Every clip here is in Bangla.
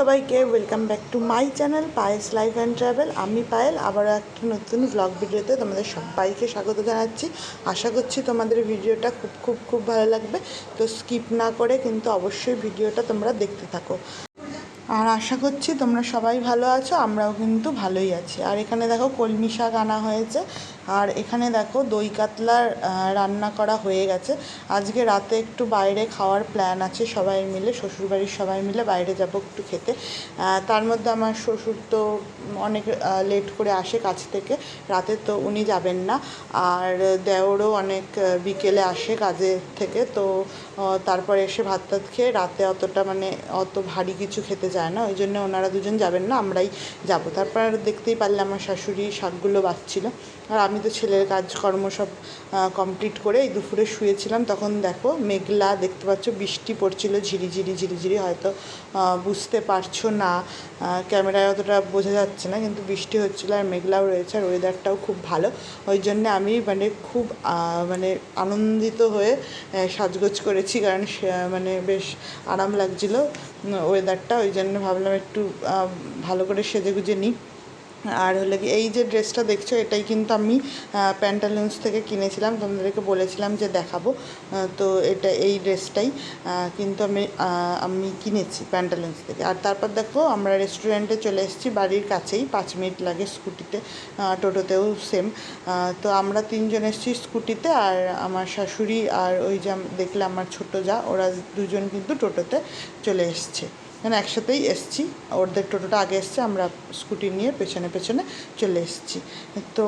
সবাইকে welcome back to my channel Payel's life and travel. আমি পায়েল আবারও একটা নতুন ব্লগ ভিডিওতে তোমাদের সবাইকে স্বাগত জানাচ্ছি। আশা করছি তোমাদের ভিডিওটা খুব ভালো লাগবে। তো স্কিপ না করে কিন্তু অবশ্যই ভিডিওটা তোমরা দেখতে থাকো। আর আশা করছি তোমরা সবাই ভালো আছো, আমরাও কিন্তু ভালোই আছি। আর এখানে দেখো কলমি শাক আনা হয়েছে, আর এখানে দেখো দই কাতলার রান্না করা হয়ে গেছে। আজকে রাতে একটু বাইরে খাওয়ার প্ল্যান আছে, সবাই মিলে শ্বশুরবাড়ির সবাই মিলে বাইরে যাব একটু খেতে। তার মধ্যে আমার শ্বশুর তো অনেক লেট করে আসে কাজ থেকে রাতে, তো উনি যাবেন না। আর দেওরও অনেক বিকেলে আসে কাজের থেকে, তো তারপরে এসে ভাত টাত খেয়ে রাতে অতটা অত ভারী কিছু খেতে চায় না, ওই জন্য ওনারা দুজন যাবেন না, আমরাই যাব। তারপর দেখতেই পারলে আমার শাশুড়ি শাকগুলো বাছছিল, আর আমি তো ছেলের কাজকর্ম সব কমপ্লিট করে এই দুপুরে শুয়েছিলাম। তখন দেখো মেঘলা দেখতে পাচ্ছ, বৃষ্টি পড়ছিল ঝিরিঝিরি, হয়তো বুঝতে পারছো না, ক্যামেরায় অতটা বোঝা যাচ্ছে না, কিন্তু বৃষ্টি হচ্ছিলো আর মেঘলাও রয়েছে, আর ওয়েদারটাও খুব ভালো। ওই জন্যে আমি খুব আনন্দিত হয়ে সাজগোজ করেছি, কারণ বেশ আরাম লাগছিলো ওয়েদারটা। ওই জন্য ভাবলাম একটু ভালো করে সেজেগুজে নিই। আর হলে কি, এই যে ড্রেসটা দেখছো এটাই কিন্তু আমি প্যান্টালুন্স থেকে কিনেছিলাম, তোমাদেরকে বলেছিলাম যে দেখাবো। তো এই ড্রেসটাই কিন্তু আমি কিনেছি প্যান্টালুন্স থেকে। আর তারপর দেখো আমরা রেস্টুরেন্টে চলে এসেছি, বাড়ির কাছেই, 5 মিনিট লাগে স্কুটিতে, টোটোতেও সেম। তো আমরা 3 জন এসেছি স্কুটিতে, আর আমার শাশুড়ি আর ওই যে দেখলে আমার ছোটো যা, ওরা 2 জন কিন্তু টোটোতে চলে এসছে। একসাথেই এসছি, ওদের টোটোটা আগে এসছে, আমরা স্কুটি নিয়ে পেছনে চলে এসেছি। তো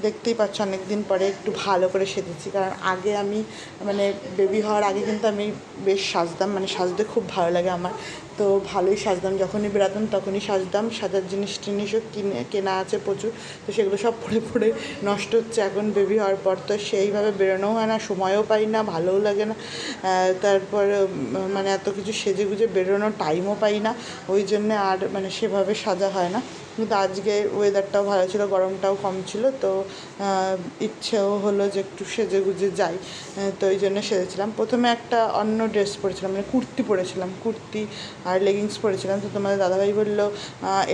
দেখতেই পাচ্ছ অনেক দিন পরে একটু ভালো করে সেজেছি, কারণ আগে আমি বেবি হওয়ার আগে কিন্তু আমি বেশ সাজতাম, সাজতে খুব ভালো লাগে আমার, তো ভালোই সাজতাম, যখনই বেরাতাম তখনই সাজতাম। সাজার জিনিসও কেনা আছে প্রচুর, তো সেগুলো সব পরে নষ্ট হচ্ছে এখন বেবি হওয়ার পর। তো সেইভাবে বেরোনোও হয় না, সময়ও পাই না, ভালোও লাগে না, তারপর এত কিছু সেজেগুজে বেরোনোর টাইমও পাই না, ওই জন্যে আর সেভাবে সাজা হয় না। কিন্তু আজকে ওয়েদারটাও ভালো ছিল, গরমটাও কম ছিল, তো ইচ্ছেও হলো যে একটু সেজেগুজে যাই, তো ওই জন্য সেজেছিলাম। প্রথমে একটা অন্য ড্রেস পরেছিলাম, কুর্তি পরেছিলাম, কুর্তি আর লেগিংস পরেছিলাম। তো তোমাদের দাদাভাই বললো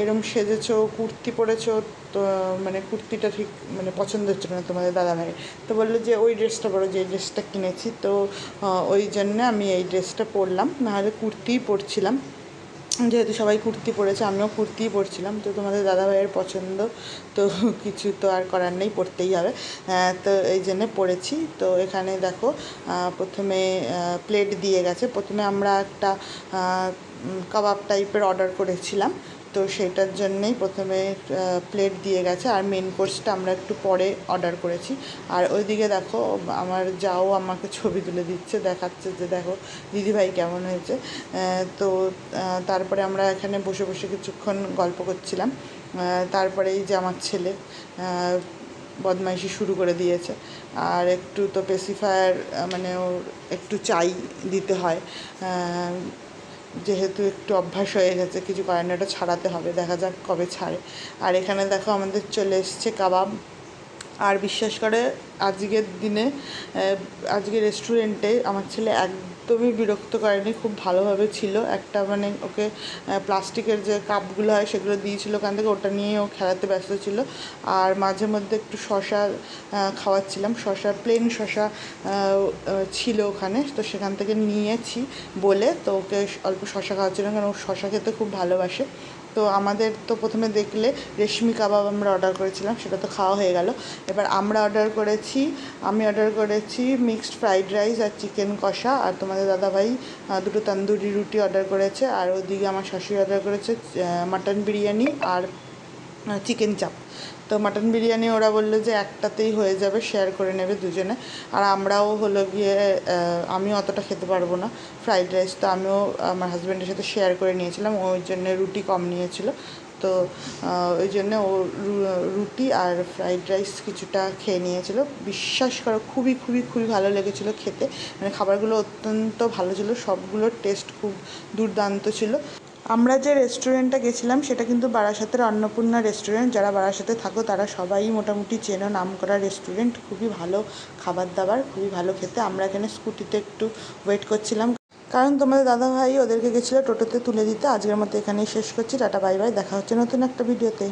এরম সেজেছো, কুর্তি পরেছো, তো কুর্তিটা ঠিক পছন্দ হচ্ছিলো না তোমাদের দাদাভাই, তো বললো যে ওই ড্রেসটা পরো, যে ড্রেসটা কিনেছি। তো ওই জন্যে আমি এই ড্রেসটা পরলাম, নাহলে কুর্তিই পরছিলাম। যেহেতু সবাই কুর্তি পরেছে, আমিও কুর্তিই পরছিলাম। তো তোমাদের দাদাভাইয়ের পছন্দ, তো কিছু তো আর করার নেই, পরতেই হবে, তো এই জন্যে পরেছি। তো এখানে দেখো প্রথমে প্লেট দিয়ে গেছে। প্রথমে আমরা একটা কাবাব টাইপের অর্ডার করেছিলাম, তো সেটার জন্যেই প্রথমে প্লেট দিয়ে গেছে, আর মেন কোর্সটা আমরা একটু পরে অর্ডার করেছি। আর ওইদিকে দেখো আমার যাও আমাকে ছবি তুলে দিচ্ছে, দেখাচ্ছে যে দেখো দিদিভাই কেমন হয়েছে। তো তারপরে আমরা এখানে বসে কিছুক্ষণ গল্প করছিলাম। তারপরে এই যে আমার ছেলে বদমাইশি শুরু করে দিয়েছে, আর একটু তো পেসিফায়ার ওর একটু চাই দিতে হয়, যেহেতু একটু অভ্যাস হয়ে গেছে, কিছু করার না, ওটা ছাড়াতে হবে, দেখা যাক কবে ছাড়ে। আর এখানে দেখো আমাদের চলে এসছে কাবাব। আর বিশ্বাস করে আজকের দিনে আজকে রেস্টুরেন্টে আমার ছেলে একদমই বিরক্ত করেনি, খুব ভালোভাবে ছিল। একটা ওকে প্লাস্টিকের যে কাপগুলো হয় সেগুলো দিয়েছিল ওখান থেকে, ওটা নিয়ে ও খেলাতে ব্যস্ত ছিল। আর মাঝে মধ্যে একটু শশা খাওয়াচ্ছিলাম, প্লেন শশা ছিল ওখানে, তো সেখান থেকে নিয়েছি বলে তো ওকে অল্প শশা খাওয়াচ্ছিলাম, কারণ ও শশা খেতে খুব ভালোবাসে। তো আমাদের তো প্রথমে দেখলে রেশমি কাবাব আমরা অর্ডার করেছিলাম, সেটা তো খাওয়া হয়ে গেল। এবার আমি অর্ডার করেছি মিক্সড ফ্রাইড রাইস আর চিকেন কষা, আর তোমাদের দাদাভাই 2টো তন্দুরি রুটি অর্ডার করেছে, আর ওদিকে আমার শাশুড়ি অর্ডার করেছে মাটন বিরিয়ানি আর চিকেন চাপ। তো মাটন বিরিয়ানি ওরা বললো যে একটাতেই হয়ে যাবে, শেয়ার করে নেবে দুজনে। আর আমরাও হলো গিয়ে আমিও অতটা খেতে পারবো না ফ্রাইড রাইস, তো আমিও আমার হাজব্যান্ডের সাথে শেয়ার করে নিয়েছিলাম, ওই জন্য রুটি কম নিয়েছিল, তো ওই জন্য ও রুটি আর ফ্রাইড রাইস কিছুটা খেয়ে নিয়েছিল। বিশ্বাস করো খুবই ভালো লেগেছিলো খেতে, খাবারগুলো অত্যন্ত ভালো ছিল, সবগুলোর টেস্ট খুব দুর্দান্ত ছিল। আমরা যে রেস্টুরেন্টটা গেছিলাম সেটা কিন্তু বারাসাতের অন্নপূর্ণা রেস্টুরেন্ট, যারা বারাসাতে থাকো তারা সবাই মোটামুটি চেনো, নামকরা রেস্টুরেন্ট, খুবই ভালো খাবার দাবার, খুবই ভালো খেতে। আমরা এখানে স্কুটিতে একটু ওয়েট করছিলাম, কারণ তোমাদের দাদাভাই ওদেরকে গেছিলো টোটোতে তুলে দিতে। আজকের মতো এখানেই শেষ করছি। টাটা বাই বাই, দেখা হচ্ছে নতুন একটা ভিডিওতে।